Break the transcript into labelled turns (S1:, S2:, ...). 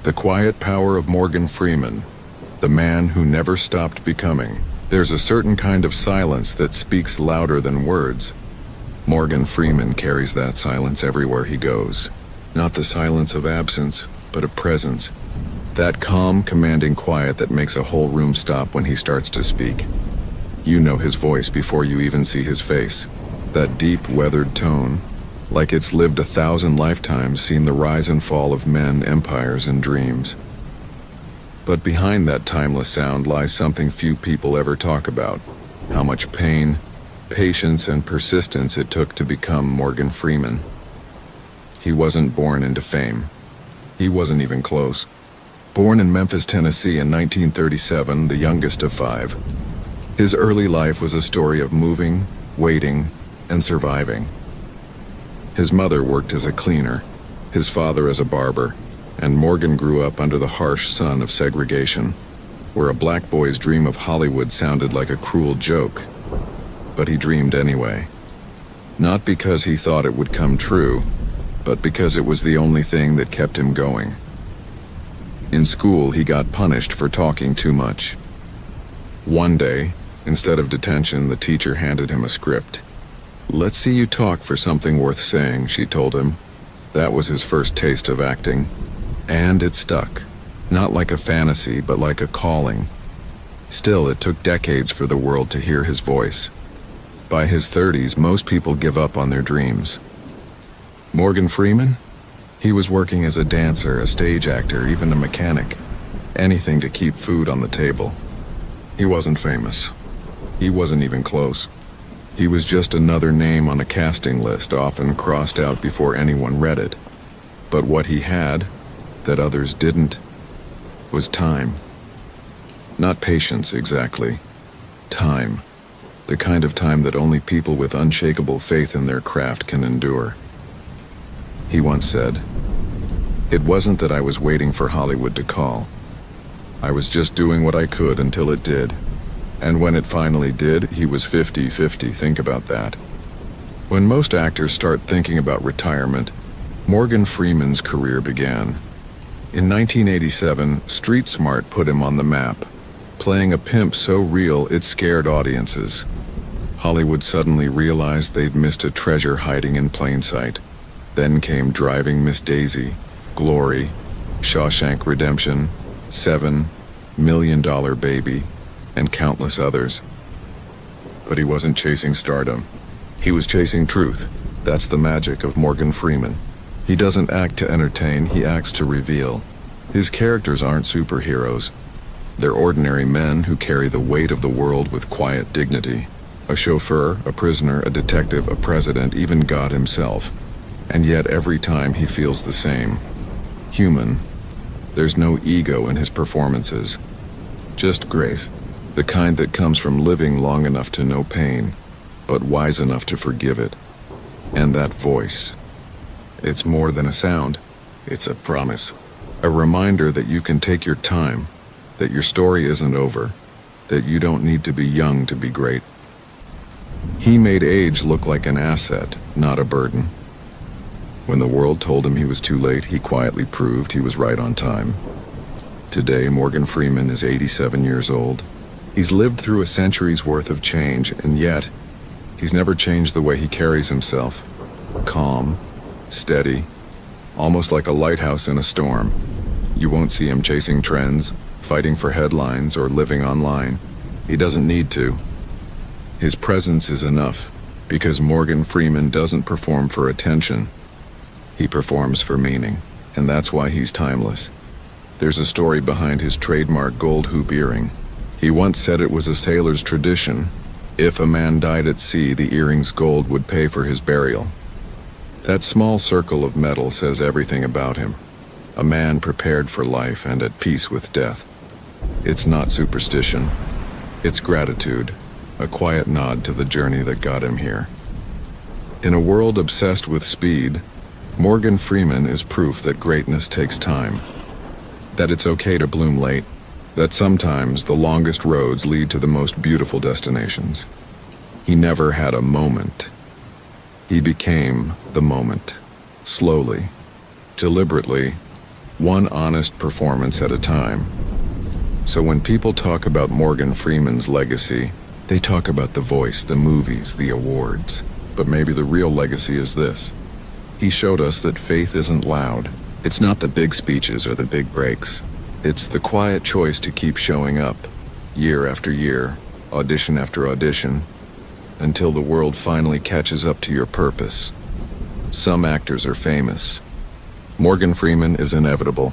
S1: The quiet power of Morgan Freeman, the man who never stopped becoming. There's a certain kind of silence that speaks louder than words. Morgan Freeman carries that silence everywhere he goes. Not the silence of absence, but of presence. That calm, commanding quiet that makes a whole room stop when he starts to speak. You know his voice before you even see his face. That deep, weathered tone, like it's lived 1,000 lifetimes, seen the rise and fall of men, empires, and dreams. But behind that timeless sound lies something few people ever talk about. How much pain, patience, and persistence it took to become Morgan Freeman. He wasn't born into fame. He wasn't even close. Born in Memphis, Tennessee in 1937, the youngest of 5. His early life was a story of moving, waiting, and surviving. His mother worked as a cleaner, his father as a barber, and Morgan grew up under the harsh sun of segregation, where a black boy's dream of Hollywood sounded like a cruel joke. But he dreamed anyway. Not because he thought it would come true, but because it was the only thing that kept him going. In school, he got punished for talking too much. One day, instead of detention, the teacher handed him a script. "Let's see you talk for something worth saying," she told him. That was his first taste of acting. And it stuck. Not like a fantasy, but like a calling. Still, it took decades for the world to hear his voice. By his 30s, most people give up on their dreams. Morgan Freeman? He was working as a dancer, a stage actor, even a mechanic. Anything to keep food on the table. He wasn't famous. He wasn't even close. He was just another name on a casting list, often crossed out before anyone read it. But what he had, that others didn't, was time. Not patience, exactly. Time. The kind of time that only people with unshakable faith in their craft can endure. He once said, "It wasn't that I was waiting for Hollywood to call. I was just doing what I could until it did. And when it finally did, he was 50-50, think about that." When most actors start thinking about retirement, Morgan Freeman's career began. In 1987, Street Smart put him on the map, playing a pimp so real it scared audiences. Hollywood suddenly realized they'd missed a treasure hiding in plain sight. Then came Driving Miss Daisy, Glory, Shawshank Redemption, 7, $1 Million Baby, and countless others. But he wasn't chasing stardom. He was chasing truth. That's the magic of Morgan Freeman. He doesn't act to entertain, he acts to reveal. His characters aren't superheroes. They're ordinary men who carry the weight of the world with quiet dignity. A chauffeur, a prisoner, a detective, a president, even God himself. And yet every time he feels the same. Human. There's no ego in his performances. Just grace. The kind that comes from living long enough to know pain, but wise enough to forgive it. And that voice. It's more than a sound. It's a promise. A reminder that you can take your time, that your story isn't over, that you don't need to be young to be great. He made age look like an asset, not a burden. When the world told him he was too late, he quietly proved he was right on time. Today, Morgan Freeman is 87 years old. He's lived through a century's worth of change, and yet, he's never changed the way he carries himself. Calm, steady, almost like a lighthouse in a storm. You won't see him chasing trends, fighting for headlines, or living online. He doesn't need to. His presence is enough, because Morgan Freeman doesn't perform for attention. He performs for meaning, and that's why he's timeless. There's a story behind his trademark gold hoop earring. He once said it was a sailor's tradition. If a man died at sea, the earring's gold would pay for his burial. That small circle of metal says everything about him. A man prepared for life and at peace with death. It's not superstition. It's gratitude, a quiet nod to the journey that got him here. In a world obsessed with speed, Morgan Freeman is proof that greatness takes time. That it's okay to bloom late. That sometimes the longest roads lead to the most beautiful destinations. He never had a moment. He became the moment. Slowly, deliberately, one honest performance at a time. So when people talk about Morgan Freeman's legacy, they talk about the voice, the movies, the awards. But maybe the real legacy is this. He showed us that faith isn't loud. It's not the big speeches or the big breaks. It's the quiet choice to keep showing up, year after year, audition after audition, until the world finally catches up to your purpose. Some actors are famous. Morgan Freeman is inevitable.